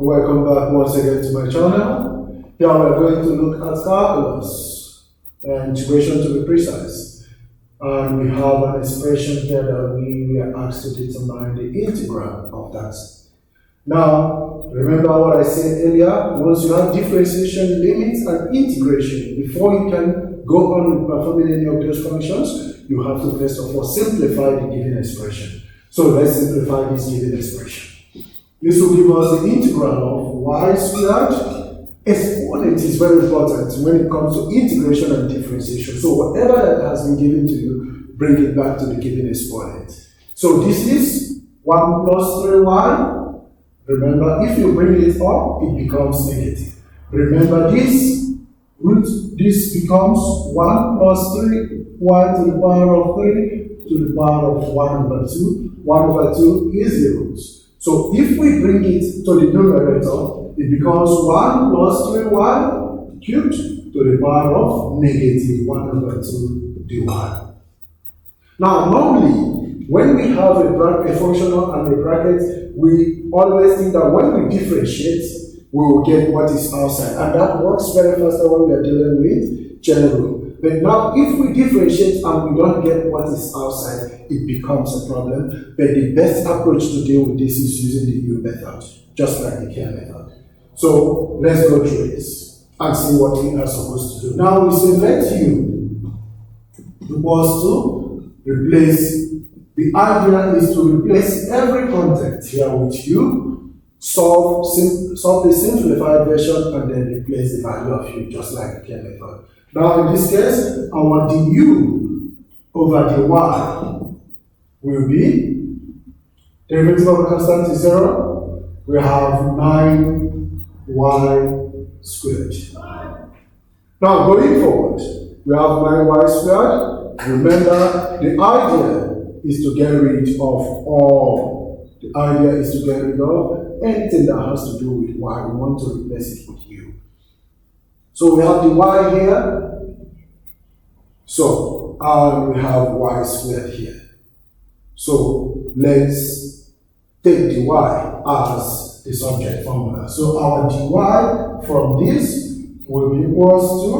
Welcome back once again to my channel. Here we are going to look at calculus and integration to be precise. And we have an expression here that we are asked to determine the integral of that. Now, remember what I said earlier, once you have differentiation, limits, and integration, before you can go on with performing any of those functions, you have to first of all simplify the given expression. So let's simplify this given expression. This will give us the integral of y squared. Exponent is very important when it comes to integration and differentiation. So whatever that has been given to you, bring it back to the given exponent. So this is 1 plus 3y. Remember, if you bring it up, it becomes negative. Remember this root, this becomes 1 plus 3y to the power of 3 to the power of 1 over 2. 1 over 2 is the root. So if we bring it to the numerator, it becomes 1 plus 3y cubed to the power of negative 1 over 2 dy. Now, normally, when we have a functional and a bracket, we always think that when we differentiate, we will get what is outside. And that works very fast when we are dealing with general. But now, if we differentiate and we don't get what is outside, it becomes a problem. But the best approach to deal with this is using the U method, just like the care method. So let's go through this and see what we are supposed to do. Now we say let U equals to replace. The idea is to replace every content here with U, solve the simplified version, and then replace the value of U, just like the care method. Now in this case, our du over dy will be derivative of the constant is 0. We have 9y squared. Now going forward, we have 9y squared. Remember, the idea is to get rid of all. The idea is to get rid of anything that has to do with y. We want to replace it with u. So we have the y here. So, and we have y squared here. So, let's take dy as the subject formula. So, our dy from this will be equals to,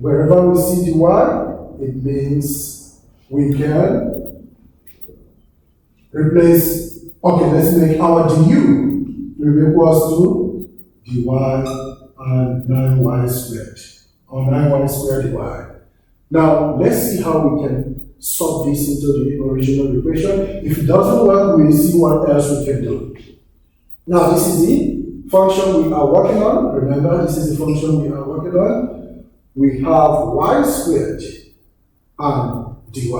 wherever we see dy, it means we can replace, okay, let's make our du will be equals to dy and 9y squared, or 9y squared dy. Now, let's see how we can solve this into the original equation. If it doesn't work, we'll see what else we can do. Now, this is the function we are working on. Remember, this is the function we are working on. We have y squared and dy.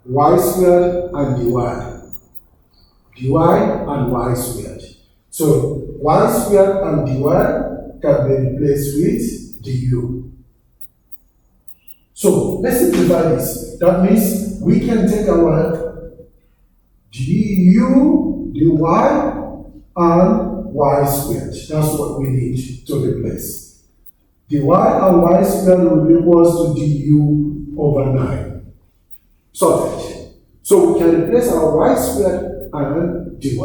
Y squared and dy. Dy and y squared. So, y squared and dy can be replaced with du. So let's simplify this. That means we can take our du, dy, and y squared. That's what we need to replace. Dy and y squared will be equals to du over 9. Sorted. So we can replace our y squared and dy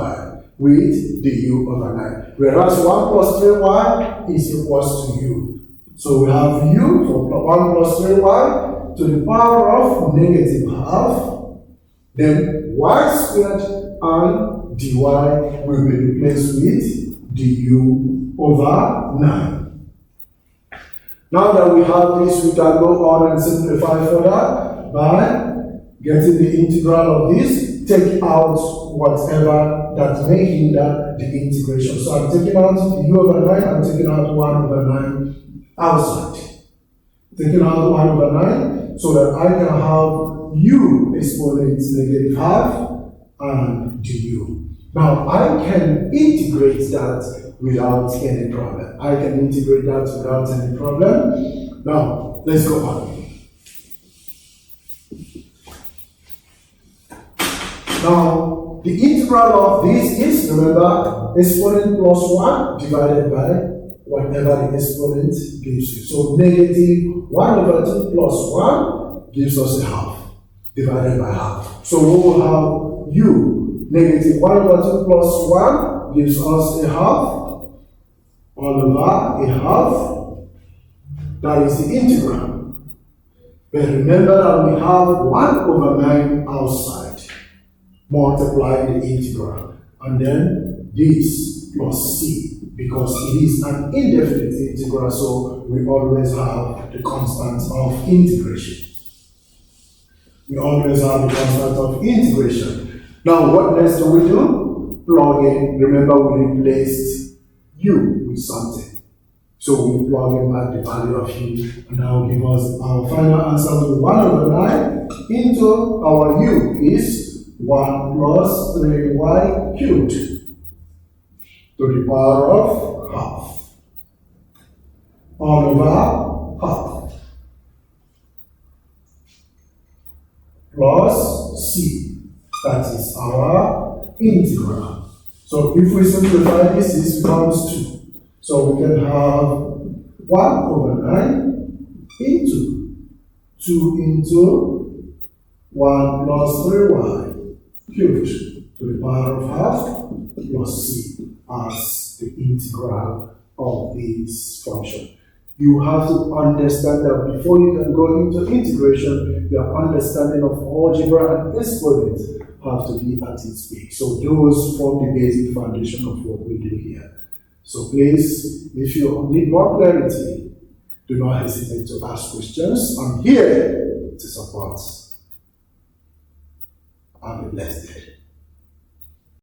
with du over 9. Whereas 1 plus 3y is equals to u. So we have u from 1 plus 3y to the power of negative half. Then y squared and dy will be replaced with du over 9. Now that we have this, we can go on and simplify further by getting the integral of this, take out whatever that may hinder the integration. So I'm taking out u over 9, I'm taking out 1 over 9 outside. Taking out 1 over 9 so that I can have u exponent negative half and du. Now I can integrate that without any problem. I can integrate that without any problem. Now let's go on. Now the integral of this is, remember, exponent plus 1 divided by whatever the exponent gives you. So negative 1 over 2 plus 1 gives us a half, divided by half. So we will have u, negative 1 over 2 plus 1 gives us a half, all over a half, that is the integral. But remember that we have 1 over 9 outside, multiply the integral, and then this plus c, because it is an indefinite integral, so we always have the constant of integration. We always have the constant of integration. Now, what next do we do? Plug in. Remember, we replaced u with something. So we plug in back the value of u, and that will give us our final answer will be 1 over 9 into our u is 1 plus 3y cubed to the power of half. All over half. Plus c, that is our integral. So if we simplify this, this becomes 2. So we can have 1 over 9 into 2 into 1 plus 3y cubed to the power of half plus c as the integral of this function. You have to understand that before you can go into integration, your understanding of algebra and exponents have to be at its peak. So those form the basic foundation of what we do here. So please, if you need more clarity, do not hesitate to ask questions. I'm here to support. Have a blessed day.